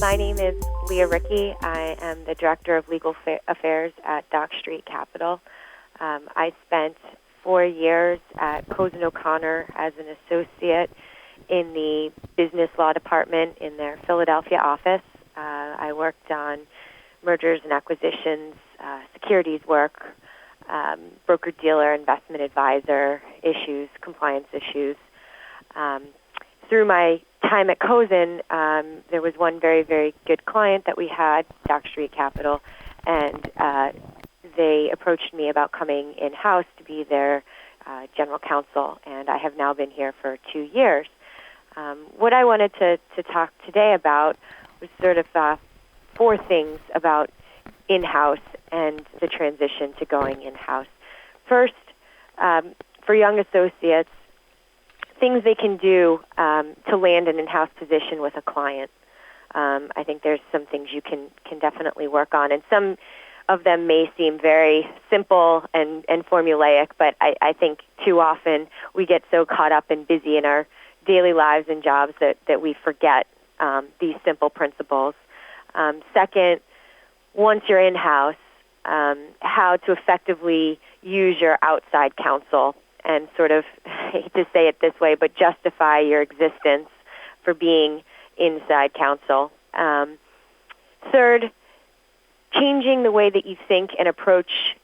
My name is Leah Ricci. I am the Director of Legal Affairs at Dock Street Capital. I spent 4 years at Cozen O'Connor as an associate in the business law department in their Philadelphia office. I worked on mergers and acquisitions, securities work, broker-dealer, investment advisor issues, compliance issues. Through my time at Cozen, there was one very, very good client that we had, Dock Street Capital, and they approached me about coming in-house to be their general counsel, and I have now been here for 2 years. What I wanted to talk today about was sort of 4 things about in-house and the transition to going in-house. First, for young associates, things they can do to land an in-house position with a client. I think there's some things you can definitely work on, and some of them may seem very simple and formulaic, but I think too often we get so caught up and busy in our daily lives and jobs that we forget these simple principles. Second, once you're in-house, how to effectively use your outside counsel and sort of, I hate to say it this way, but justify your existence for being inside counsel. Third, changing the way that you think and approach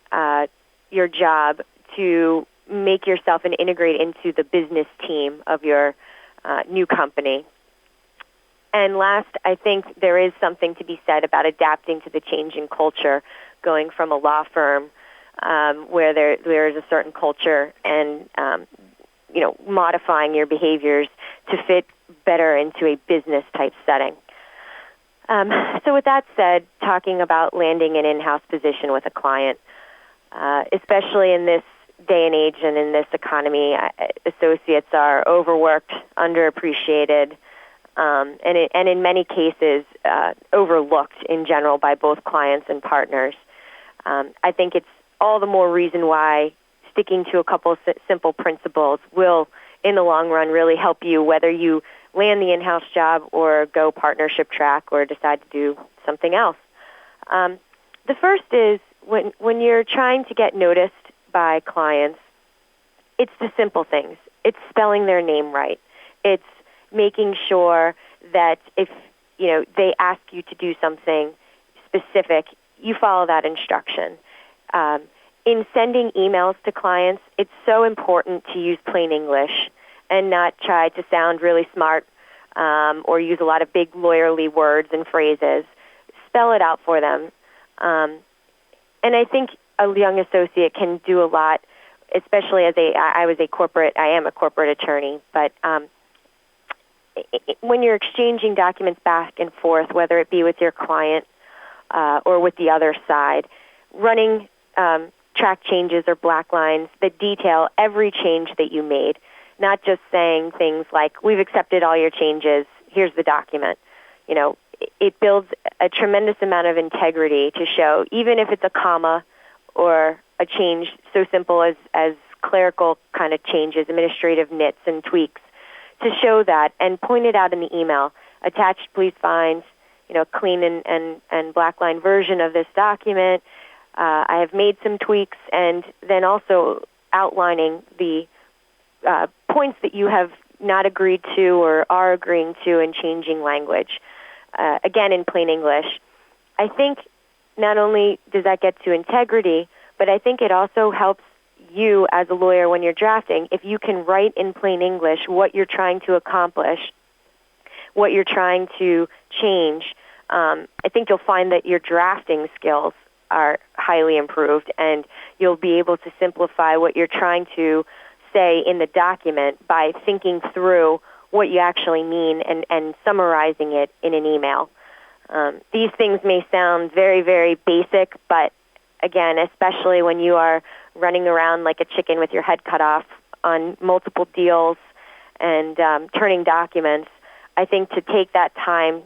your job to make yourself and integrate into the business team of your new company. And last, I think there is something to be said about adapting to the changing culture, going from a law firm where there is a certain culture and modifying your behaviors to fit better into a business-type setting. So with that said, talking about landing an in-house position with a client, especially in this day and age and in this economy, associates are overworked, underappreciated, and in many cases overlooked in general by both clients and partners. I think it's all the more reason why sticking to a couple of simple principles will, in the long run, really help you, whether you land the in-house job or go partnership track or decide to do something else. The first is when you're trying to get noticed by clients, it's the simple things. It's spelling their name right. It's making sure that if they ask you to do something specific, you follow that instruction. In sending emails to clients, it's so important to use plain English and not try to sound really smart or use a lot of big lawyerly words and phrases. Spell it out for them. And I think a young associate can do a lot, especially as I am a corporate attorney, but when you're exchanging documents back and forth, whether it be with your client or with the other side, running track changes or black lines that detail every change that you made, not just saying things like, we've accepted all your changes, here's the document. It builds a tremendous amount of integrity to show, even if it's a comma or a change so simple as clerical kind of changes, administrative nits and tweaks, to show that and point it out in the email. Attached, please find, clean and black line version of this document. I have made some tweaks, and then also outlining the points that you have not agreed to or are agreeing to and changing language. Again, in plain English. I think not only does that get to integrity, but I think it also helps you as a lawyer when you're drafting, if you can write in plain English what you're trying to accomplish, what you're trying to change, I think you'll find that your drafting skills are highly improved, and you'll be able to simplify what you're trying to say in the document by thinking through what you actually mean and summarizing it in an email. These things may sound very, very basic, but again, especially when you are running around like a chicken with your head cut off on multiple deals and turning documents, I think to take that time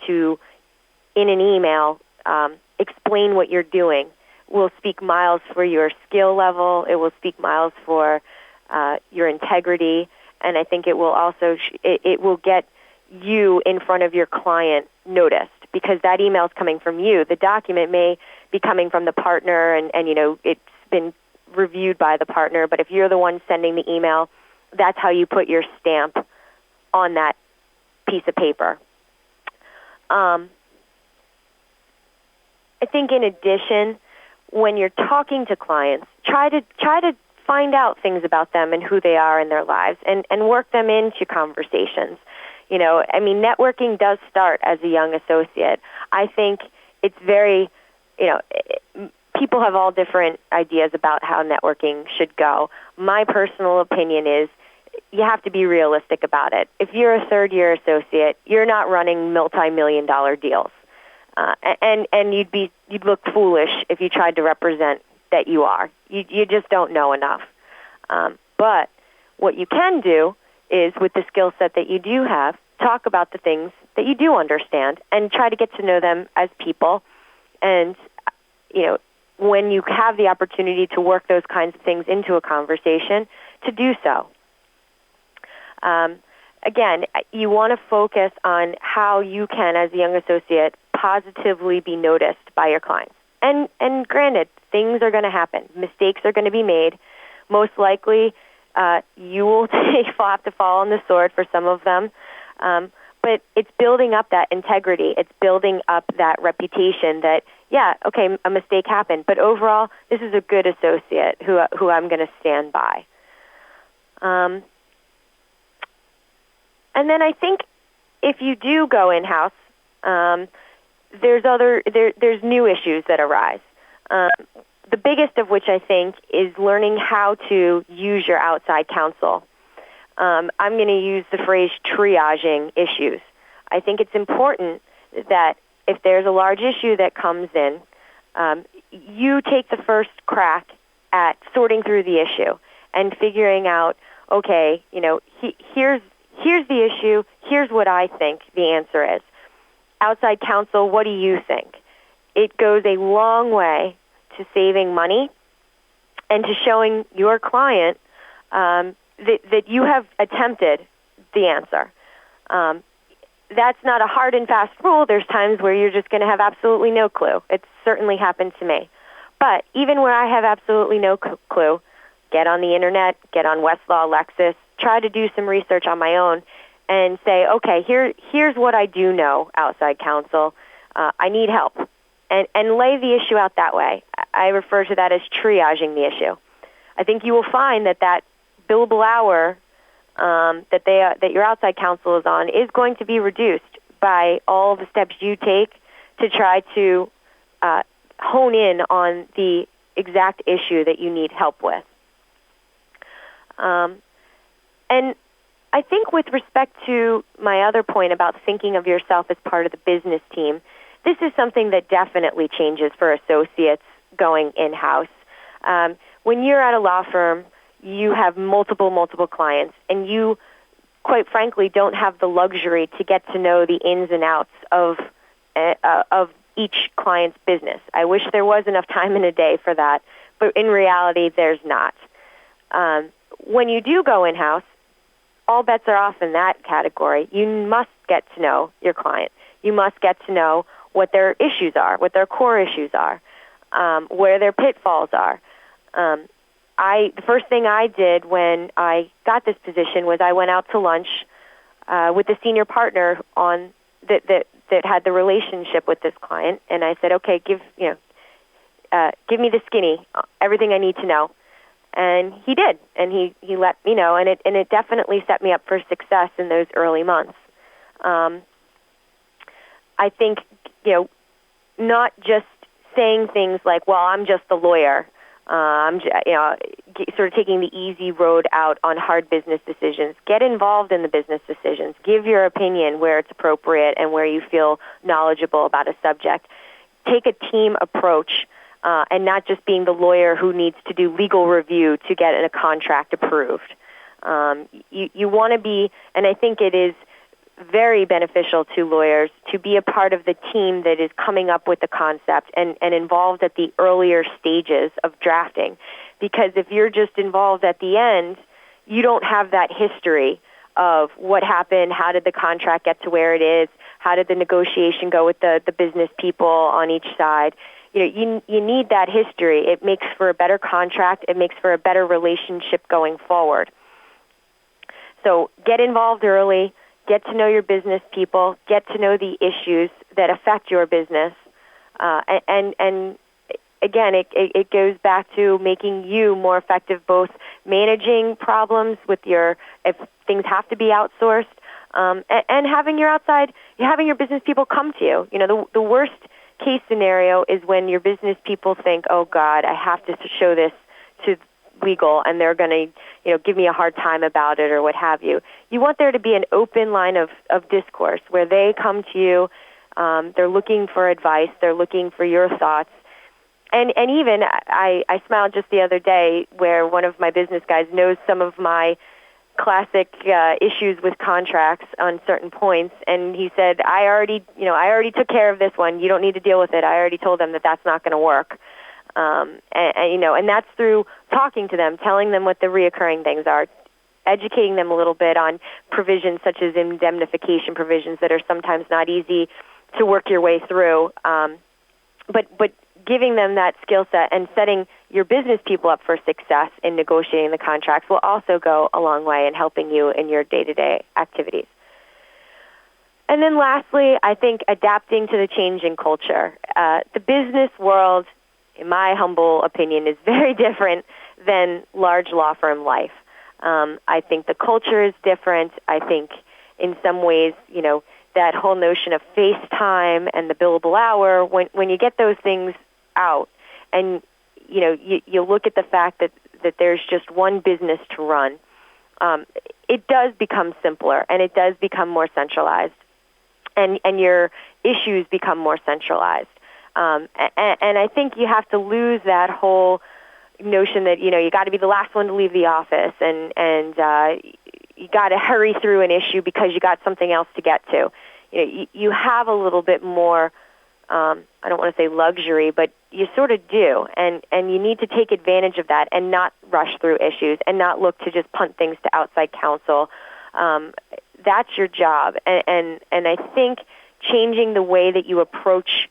to in an email, explain what you're doing will speak miles for your skill level. It will speak miles for your integrity, and I think it will also it will get you in front of your client noticed, because that email is coming from you. The document may be coming from the partner, and it's been reviewed by the partner, but if you're the one sending the email, that's how you put your stamp on that piece of paper. I think in addition, when you're talking to clients, try to find out things about them and who they are in their lives, and work them into conversations. Networking does start as a young associate. I think it's very, people have all different ideas about how networking should go. My personal opinion is you have to be realistic about it. If you're a third-year associate, you're not running multi-million-dollar deals. And you'd look foolish if you tried to represent that you are. You just don't know enough. But what you can do is, with the skill set that you do have, talk about the things that you do understand and try to get to know them as people. And, when you have the opportunity to work those kinds of things into a conversation, to do so. Again, you want to focus on how you can, as a young associate, positively be noticed by your clients. And granted, things are going to happen. Mistakes are going to be made. Most likely, you will have to fall on the sword for some of them. But it's building up that integrity. It's building up that reputation that, yeah, okay, a mistake happened, but overall, this is a good associate who I'm going to stand by. And then I think if you do go in-house, there's new issues that arise. The biggest of which I think is learning how to use your outside counsel. I'm going to use the phrase triaging issues. I think it's important that if there's a large issue that comes in, you take the first crack at sorting through the issue and figuring out, okay, here's the issue, here's what I think the answer is. Outside counsel, what do you think? It goes a long way to saving money and to showing your client that you have attempted the answer. That's not a hard and fast rule. There's times where you're just going to have absolutely no clue. It's certainly happened to me. But even where I have absolutely no clue, get on the internet, get on Westlaw, Lexis, try to do some research on my own and say, okay, here's what I do know, outside counsel. I need help. And lay the issue out that way. I refer to that as triaging the issue. I think you will find that billable hour that your outside counsel is on is going to be reduced by all the steps you take to try to hone in on the exact issue that you need help with. And I think with respect to my other point about thinking of yourself as part of the business team, this is something that definitely changes for associates going in-house. When you're at a law firm, you have multiple clients, and you, quite frankly, don't have the luxury to get to know the ins and outs of each client's business. I wish there was enough time in a day for that, but in reality, there's not. When you do go in-house, all bets are off in that category. You must get to know your client. You must get to know what their issues are, what their core issues are, where their pitfalls are. The first thing I did when I got this position was I went out to lunch with the senior partner that had the relationship with this client, and I said, okay, give me the skinny, everything I need to know. And he did, and he let me know, and it definitely set me up for success in those early months. I think, not just saying things like, well, I'm just the lawyer, sort of taking the easy road out on hard business decisions. Get involved in the business decisions. Give your opinion where it's appropriate and where you feel knowledgeable about a subject. Take a team approach, and not just being the lawyer who needs to do legal review to get a contract approved. You want to be, and I think it is very beneficial to lawyers to be a part of the team that is coming up with the concept and involved at the earlier stages of drafting. Because if you're just involved at the end, you don't have that history of what happened, how did the contract get to where it is, how did the negotiation go with the business people on each side. You need that history. It makes for a better contract. It makes for a better relationship going forward. So get involved early, get to know your business people, get to know the issues that affect your business, and again, it goes back to making you more effective, both managing problems with if things have to be outsourced, and having your business people come to you. The worst case scenario is when your business people think, oh God, I have to show this to legal and they're going to give me a hard time about it or what have you. You want there to be an open line of discourse where they come to you, they're looking for advice, they're looking for your thoughts. And even I smiled just the other day where one of my business guys knows some of my classic issues with contracts on certain points, and he said, I already took care of this one. You don't need to deal with it. I already told them that that's not going to work. And that's through talking to them, telling them what the reoccurring things are, educating them a little bit on provisions such as indemnification provisions that are sometimes not easy to work your way through. But giving them that skill set and setting your business people up for success in negotiating the contracts will also go a long way in helping you in your day-to-day activities. And then lastly, I think adapting to the changing culture. The business world, in my humble opinion, is very different than large law firm life. I think the culture is different. I think in some ways, that whole notion of face time and the billable hour, when you get those things out and, you look at the fact that there's just one business to run, it does become simpler and it does become more centralized and your issues become more centralized. And I think you have to lose that whole notion that, you got to be the last one to leave the office and you got to hurry through an issue because you got something else to get to. You have a little bit more, I don't want to say luxury, but you sort of do. And you need to take advantage of that and not rush through issues and not look to just punt things to outside counsel. That's your job. And I think changing the way that you approach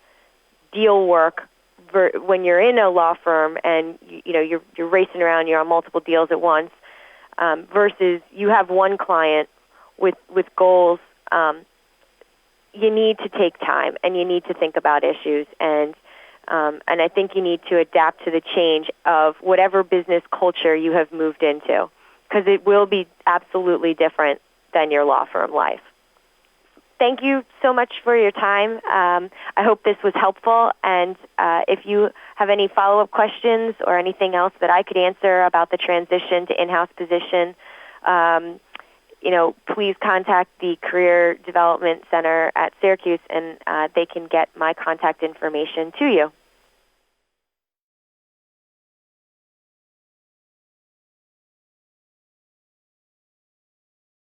deal work when you're in a law firm and you're racing around, you're on multiple deals at once, versus you have one client with goals. You need to take time and you need to think about issues, and I think you need to adapt to the change of whatever business culture you have moved into, because it will be absolutely different than your law firm life. Thank you so much for your time. I hope this was helpful, and if you have any follow-up questions or anything else that I could answer about the transition to in-house position, please contact the Career Development Center at Syracuse, and they can get my contact information to you.